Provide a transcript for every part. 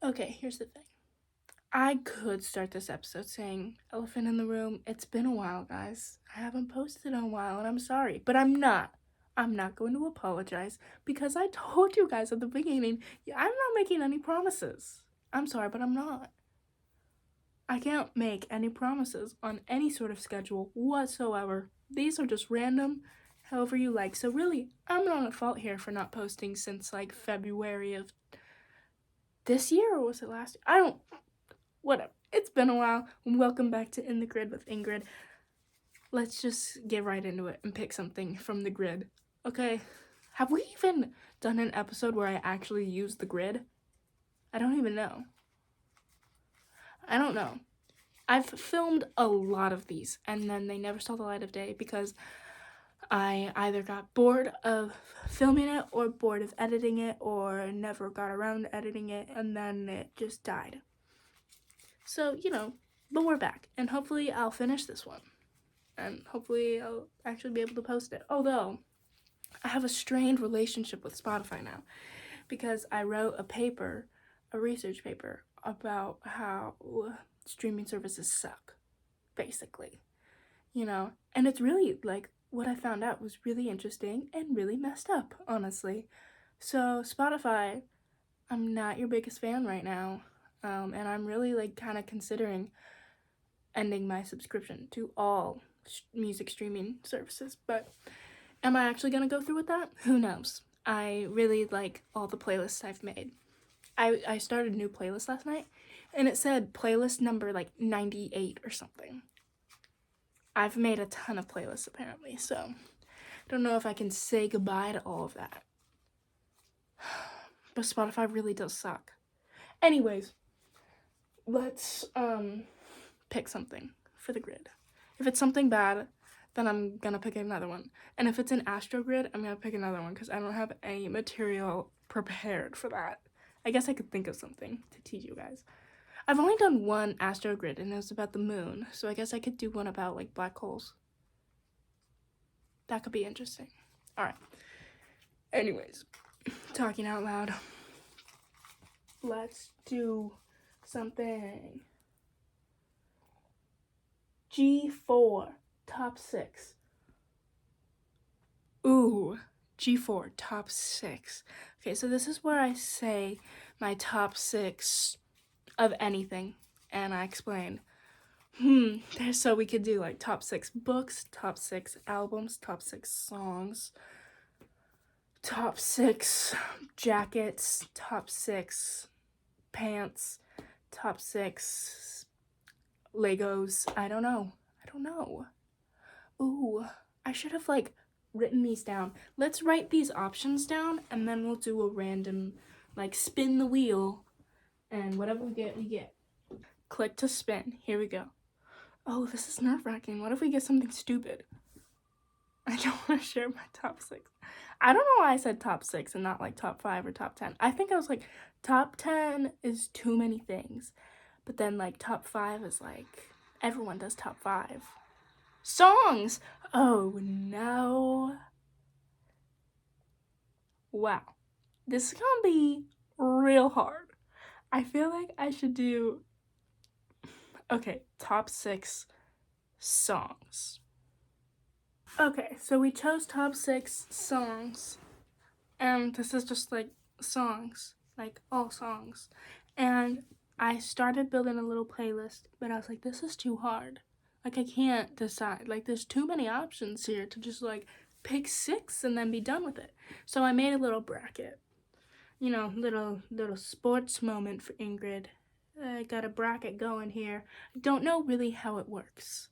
Okay, here's the thing. I could start this episode saying elephant in the room. It's been a while, guys. I haven't posted in a while and I'm sorry, but I'm not. I'm not going to apologize because I told you guys at the beginning, I'm not making any promises. I'm sorry, but I'm not. I can't make any promises on any sort of schedule whatsoever. These are just random, however you like. So really, I'm not at fault here for not posting since like February of this year, or was it last year? I don't, whatever. It's been a while. Welcome back to In the Grid with Ingrid. Let's just get right into it and pick something from the grid. Okay, have we even done an episode where I actually used the grid? I don't even know. I don't know. I've filmed a lot of these and then they never saw the light of day because I either got bored of filming it or bored of editing it or never got around to editing it and then it just died. So, but we're back and hopefully I'll finish this one and hopefully I'll actually be able to post it. Although, I have a strained relationship with Spotify now because I wrote a research paper about how streaming services suck, basically, and it's really like what I found out was really interesting and really messed up, honestly. So, Spotify, I'm not your biggest fan right now, and I'm really like kind of considering ending my subscription to all music streaming services, but am I actually gonna go through with that? Who knows? I really like all the playlists I've made. I started a new playlist last night and it said playlist number like 98 or something. I've made a ton of playlists apparently, so I don't know if I can say goodbye to all of that. But Spotify really does suck. Anyways, let's pick something for the grid. If it's something bad, then I'm gonna pick another one. And if it's an Astro Grid, I'm gonna pick another one because I don't have any material prepared for that. I guess I could think of something to teach you guys. I've only done one Astro Grid and it was about the moon, so I guess I could do one about like black holes. That could be interesting. Alright. Anyways, talking out loud. Let's do something. G4, top 6. Ooh, G4, top 6. Okay, so this is where I say my top 6 of anything, and I explain. So we could do like top 6 books, top 6 albums, top 6 songs, top 6 jackets, top 6 pants, top 6 Legos. I don't know. Ooh, I should have like written these down. Let's write these options down and then we'll do a random like spin the wheel and whatever we get, we get. Click to spin. Here we go. Oh, this is nerve-wracking. What if we get something stupid? I don't want to share my top 6. I don't know why I said top 6 and not like top 5 or top 10. I think I was like top 10 is too many things. But then like top 5 is like everyone does top 5. Songs! Oh no. Wow. This is gonna be real hard. I feel like I should do. Okay, top 6 songs. Okay, so we chose top 6 songs. And this is just like songs, like all songs. And I started building a little playlist, but I was like, this is too hard. Like, I can't decide. Like, there's too many options here to just like pick 6 and then be done with it. So I made a little bracket. Little sports moment for Ingrid. I got a bracket going here. I don't know really how it works.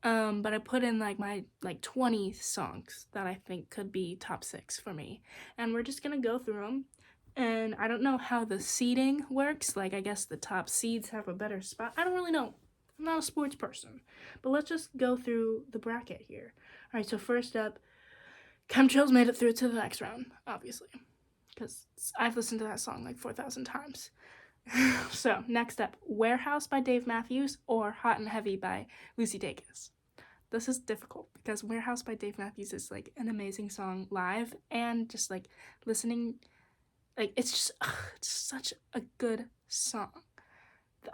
But I put in like my 20 songs that I think could be top 6 for me. And we're just gonna go through them. And I don't know how the seeding works. Like, I guess the top seeds have a better spot. I don't really know. I'm not a sports person. But let's just go through the bracket here. All right, so first up, Chemtrails made it through to the next round, obviously. Because I've listened to that song like 4,000 times. So, next up, Warehouse by Dave Matthews or Hot and Heavy by Lucy Dacus. This is difficult because Warehouse by Dave Matthews is like an amazing song live and just like listening, like it's such a good song.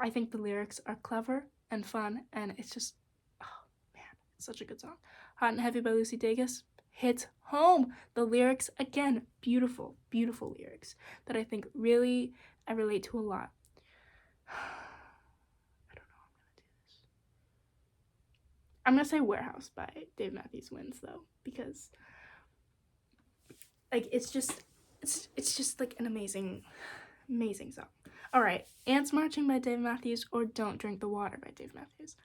I think the lyrics are clever and fun, and it's just, oh man, it's such a good song. Hot and Heavy by Lucy Dacus hits home. The lyrics, again, beautiful, beautiful lyrics that I think really I relate to a lot. I don't know how I'm gonna do this. I'm gonna say Warehouse by Dave Matthews wins though, because like it's just like an amazing song. All right, Ants Marching by Dave Matthews or Don't Drink the Water by Dave Matthews.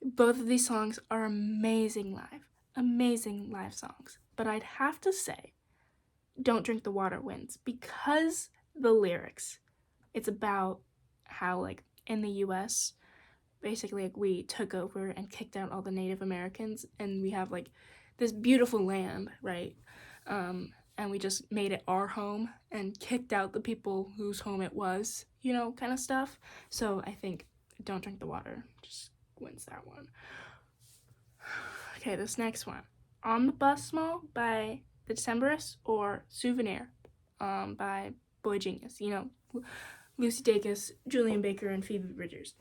Both of these songs are amazing live songs. But I'd have to say Don't Drink the Water wins because the lyrics. It's about how like in the US, basically like we took over and kicked out all the Native Americans and we have like this beautiful land, right? And we just made it our home and kicked out the people whose home it was, you know, kind of stuff. So I think Don't Drink the Water just wins that one. Okay, this next one. On the Bus Small by The Decemberists or Souvenir by Boy Genius. You know, Lucy Dacus, Julian Baker, and Phoebe Bridgers.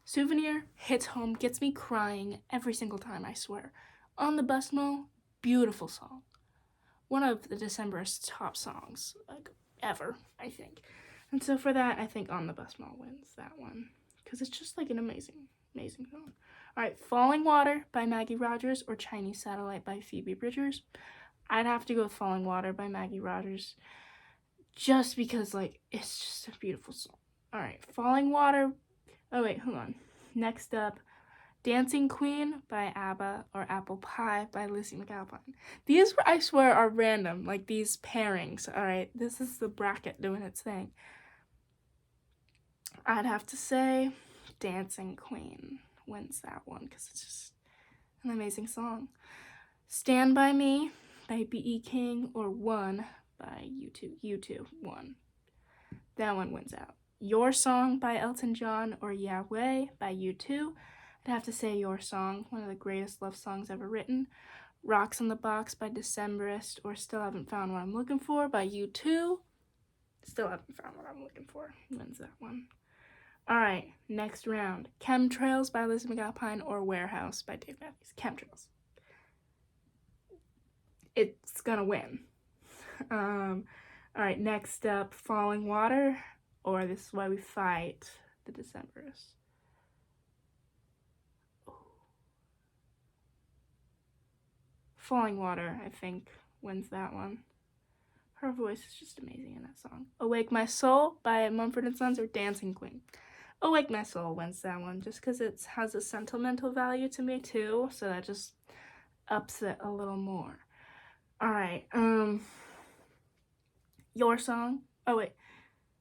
Souvenir hits home, gets me crying every single time, I swear. On the Bus Small, beautiful song. One of the Decemberists' top songs, like, ever, I think. And so for that, I think On the Bus Small wins that one. Because it's just, like, an amazing song. All right, Falling Water by Maggie Rogers or Chinese Satellite by Phoebe Bridgers. I'd have to go with Falling Water by Maggie Rogers. Just because, like, it's just a beautiful song. All right, Falling Water. Oh, wait, hold on. Next up, Dancing Queen by ABBA or Apple Pie by Lizzie McAlpine. These, I swear, are random, like these pairings, all right? This is the bracket doing its thing. I'd have to say Dancing Queen wins that one because it's just an amazing song. Stand By Me by B.E. King or One by U2. U2, One. That one wins out. Your Song by Elton John or Yahweh by U2. I'd have to say Your Song, one of the greatest love songs ever written. Rocks in the Box by Decemberist or Still Haven't Found What I'm Looking For by U2. Still Haven't Found What I'm Looking For. Wins that one. All right, next round. Chemtrails by Lizzie McAlpine or Warehouse by Dave Matthews. Chemtrails. It's gonna win. All right, next up, Falling Water or This Is Why We Fight, the Decemberists. Falling Water, I think, wins that one. Her voice is just amazing in that song. Awake My Soul by Mumford & Sons or Dancing Queen. Awake My Soul wins that one just because it has a sentimental value to me too, so that just ups it a little more. All right, Your Song. Oh wait,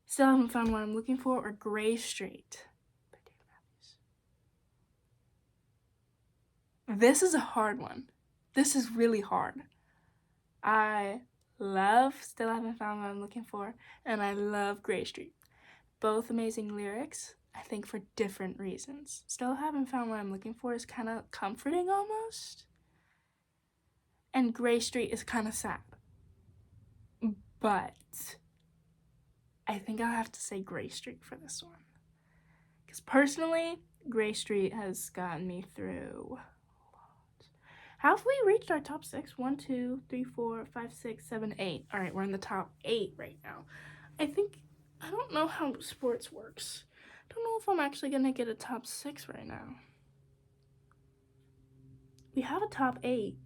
Still Haven't Found What I'm Looking For or Gray Street by Dave Matthews. This is a hard one. This is really hard. I love Still Haven't Found What I'm Looking For, and I love Gray Street. Both amazing lyrics, I think for different reasons. Still Haven't Found What I'm Looking For is kind of comforting almost, and Gray Street is kind of sad. But I think I'll have to say Gray Street for this one. Because personally, Gray Street has gotten me through. Have we reached our top 6? 1, 2, 3, 4, 5, 6, 7, 8. All right, we're in the top 8 right now. I don't know how sports works. I don't know if I'm actually going to get a top 6 right now. We have a top 8.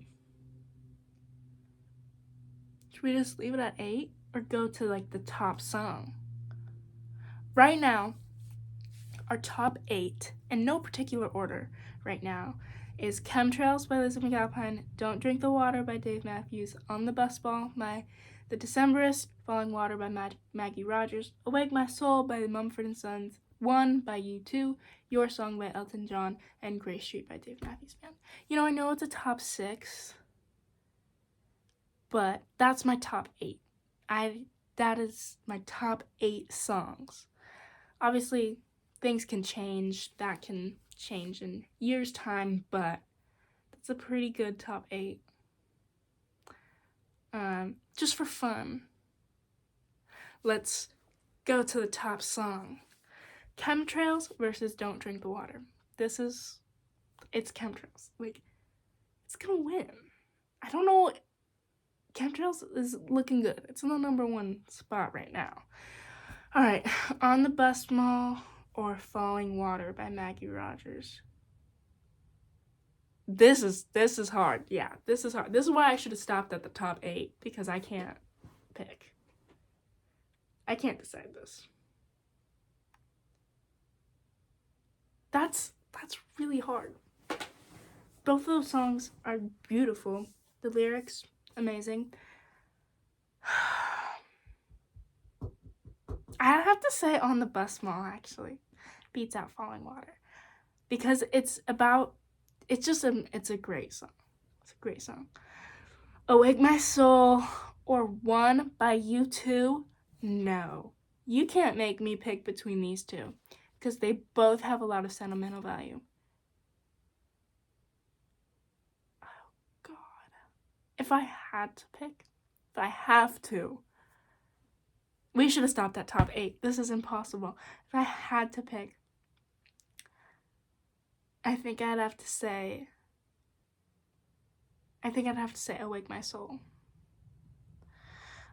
Should we just leave it at 8 or go to like the top song? Right now, our top 8, in no particular order right now, is Chemtrails by Lizzie McAlpine, Don't Drink the Water by Dave Matthews, On the Bus Ball by The Decemberists, Falling Water by Maggie Rogers, Awake My Soul by the Mumford & Sons, One by U2, Your Song by Elton John, and Gray Street by Dave Matthews Band. You know, I know it's a top 6, but that's my top 8. That is my top 8 songs. Obviously, things can change. That can change in years' time, but that's a pretty good top 8. Just for fun, let's go to the top song. Chemtrails versus Don't Drink the Water. It's Chemtrails. Like, it's gonna win. I don't know. Chemtrails is looking good. It's in the number 1 spot right now. All right, On the Bus Mall or Falling Water by Maggie Rogers. This is hard. Yeah, this is hard. This is why I should have stopped at the top 8, because I can't pick. I can't decide this. That's really hard. Both of those songs are beautiful. The lyrics, amazing. I have to say On the Bus Mall actually beats out Falling Water, because it's a great song. It's a great song. Awake My Soul or One by U2? No. You can't make me pick between these two, because they both have a lot of sentimental value. Oh, God. If I had to pick, if I have to, we should have stopped at top 8. This is impossible. If I had to pick, I think I'd have to say Awake My Soul.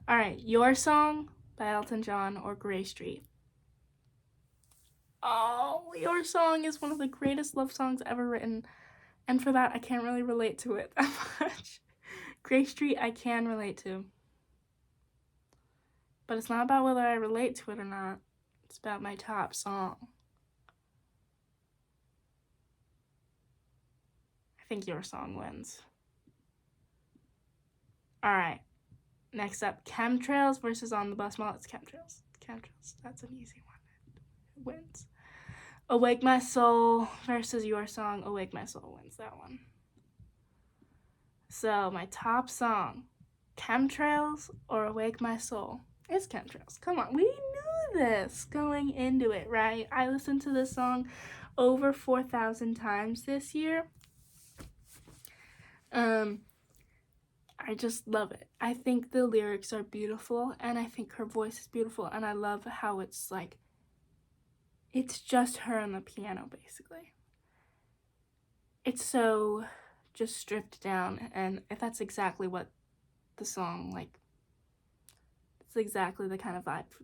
All right, Your Song by Elton John or Grey Street? Oh, Your Song is one of the greatest love songs ever written, and for that, I can't really relate to it that much. Grey Street, I can relate to. But it's not about whether I relate to it or not. It's about my top song. I think Your Song wins. All right. Next up, Chemtrails versus On the Bus Mall. It's Chemtrails. Chemtrails. That's an easy one. It wins. Awake My Soul versus Your Song. Awake My Soul wins that one. So my top song, Chemtrails or Awake My Soul? It's Chemtrails. Come on, we knew this going into it, right? I listened to this song over 4,000 times this year. I just love it. I think the lyrics are beautiful, and I think her voice is beautiful, and I love how it's like, it's just her and the piano, basically. It's so just stripped down, and that's exactly what the song, like, it's exactly the kind of vibe for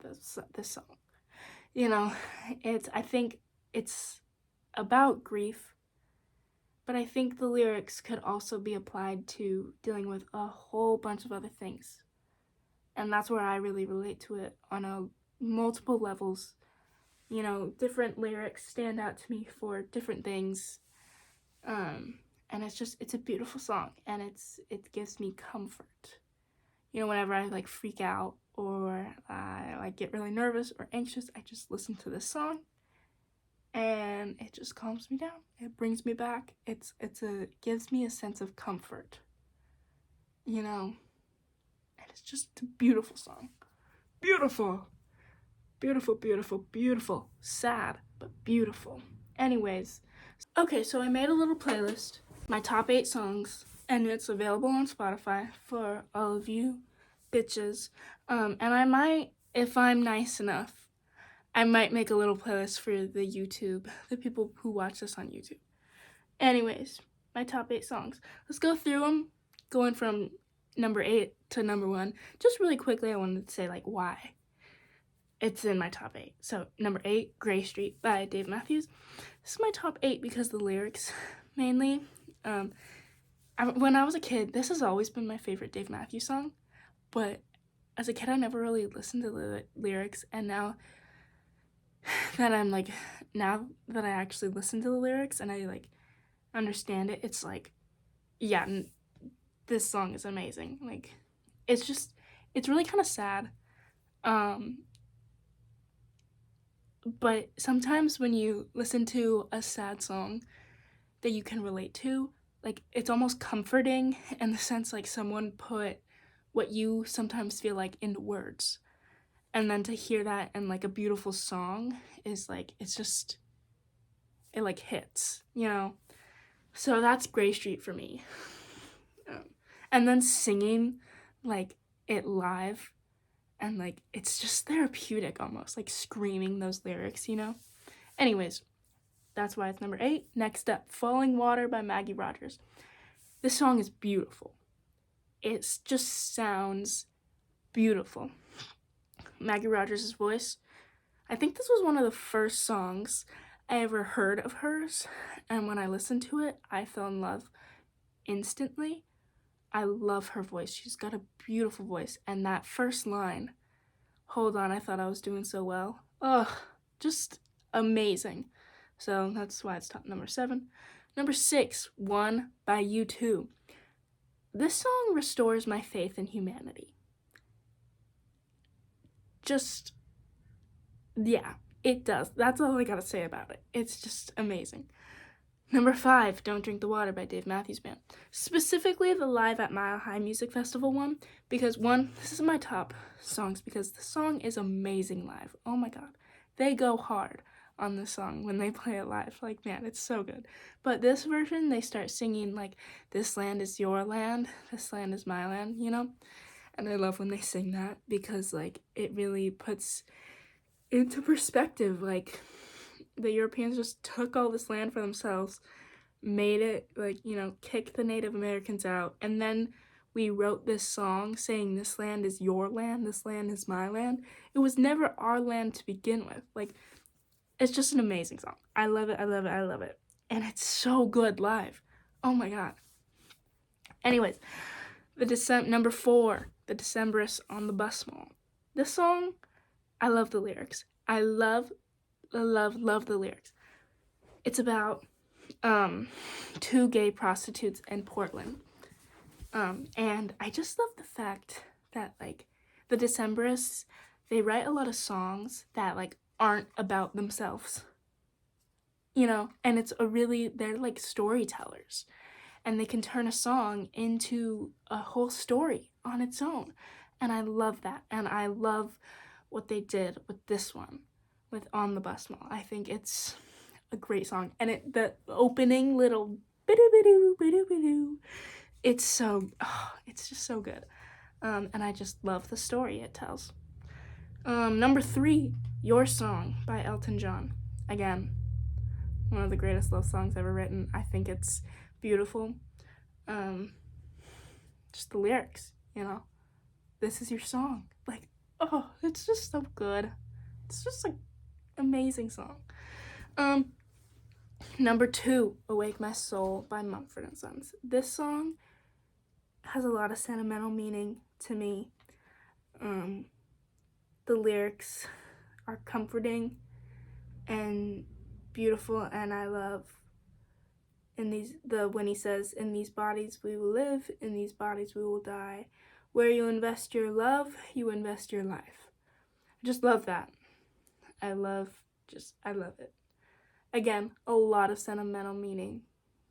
this song. You know, I think it's about grief, but I think the lyrics could also be applied to dealing with a whole bunch of other things. And that's where I really relate to it on multiple levels. You know, different lyrics stand out to me for different things. And it's a beautiful song, and it gives me comfort. You know, whenever I like freak out or I like get really nervous or anxious, I just listen to this song, and it just calms me down. It brings me back. It gives me a sense of comfort. You know, and it's just a beautiful song. Beautiful. Beautiful, beautiful, beautiful. Sad, but beautiful. Anyways, okay, so I made a little playlist, my top 8 songs, and it's available on Spotify for all of you bitches. And I might, if I'm nice enough, I might make a little playlist for the people who watch this on YouTube. Anyways, my top 8 songs. Let's go through them, going from number 8 to number 1. Just really quickly, I wanted to say, like, why it's in my top 8. So, number 8, Grey Street by Dave Matthews. This is my top 8 because the lyrics, mainly. When I was a kid, this has always been my favorite Dave Matthews song, but as a kid, I never really listened to the lyrics, and now that I actually listen to the lyrics and I, like, understand it, it's like, yeah, this song is amazing. Like, it's really kind of sad. But sometimes when you listen to a sad song that you can relate to, like, it's almost comforting in the sense, like, someone put what you sometimes feel like into words. And then to hear that in, like, a beautiful song is, like, it, like, hits, you know? So that's Grey Street for me. And then singing, like, it live And, like, it's just therapeutic almost, like, screaming those lyrics, you know? Anyways, that's why it's number 8. Next up, Falling Water by Maggie Rogers. This song is beautiful. It just sounds beautiful. Maggie Rogers' voice. I think this was one of the first songs I ever heard of hers, and when I listened to it, I fell in love instantly. I love her voice. She's got a beautiful voice, and that first line, hold on, I thought I was doing so well. Ugh, just amazing. So that's why it's top number 7. Number 6, One by U2. This song restores my faith in humanity. Just, yeah, it does. That's all I gotta say about it. It's just amazing. Number 5, Don't Drink the Water by Dave Matthews Band. Specifically the Live at Mile High Music Festival one, because one, this is my top songs because the song is amazing live. Oh my god. They go hard on the song when they play it live. Like, man, it's so good. But this version, they start singing, like, this land is your land, this land is my land, you know? And I love when they sing that because, like, it really puts into perspective, like, the Europeans just took all this land for themselves, made it, like, you know, kicked the Native Americans out, and then we wrote this song saying this land is your land, this land is my land. It was never our land to begin with. Like, it's just an amazing song. I love it, I love it, I love it. And it's so good live. Oh my god. Anyways, number 4, The Decemberists on the Bus Mall. This song, I love the lyrics. I love the lyrics. It's about 2 gay prostitutes in Portland. And I just love the fact that, like, the Decemberists, they write a lot of songs that, like, aren't about themselves. You know, and they're like storytellers. And they can turn a song into a whole story on its own. And I love that. And I love what they did with this one, with On the Bus Mall. I think it's a great song. And the opening little bidoo, it's just so good. And I just love the story it tells. Number 3, Your Song by Elton John. Again, one of the greatest love songs ever written. I think it's beautiful. Just the lyrics, you know. This is your song. Like, oh, it's just so good. It's just an amazing song. Number 2, Awake My Soul by Mumford & Sons. This song has a lot of sentimental meaning to me. The lyrics are comforting and beautiful, and I love when he says, in these bodies we will live, in these bodies we will die. Where you invest your love, you invest your life. I just love that. I love it. Again, a lot of sentimental meaning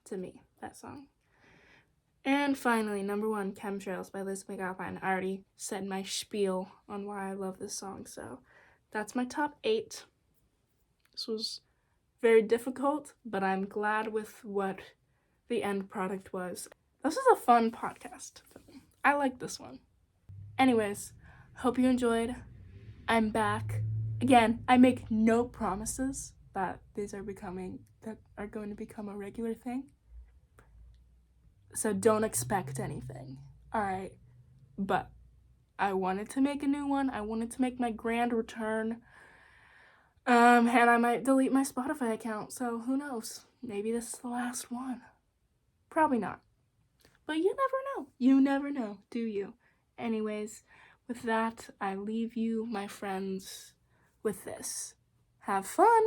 to me, that song. And finally, number 1, Chemtrails by Liz McAlpine. I already said my spiel on why I love this song, so that's my top 8. This was very difficult, but I'm glad with what the end product was. This is a fun podcast film. I like this one. Anyways, hope you enjoyed. I'm back. Again, I make no promises that are going to become a regular thing. So don't expect anything. Alright. But I wanted to make a new one. I wanted to make my grand return. And I might delete my Spotify account, so who knows? Maybe this is the last one. Probably not. But you never know. You never know, do you? Anyways, with that, I leave you, my friends, with this. Have fun!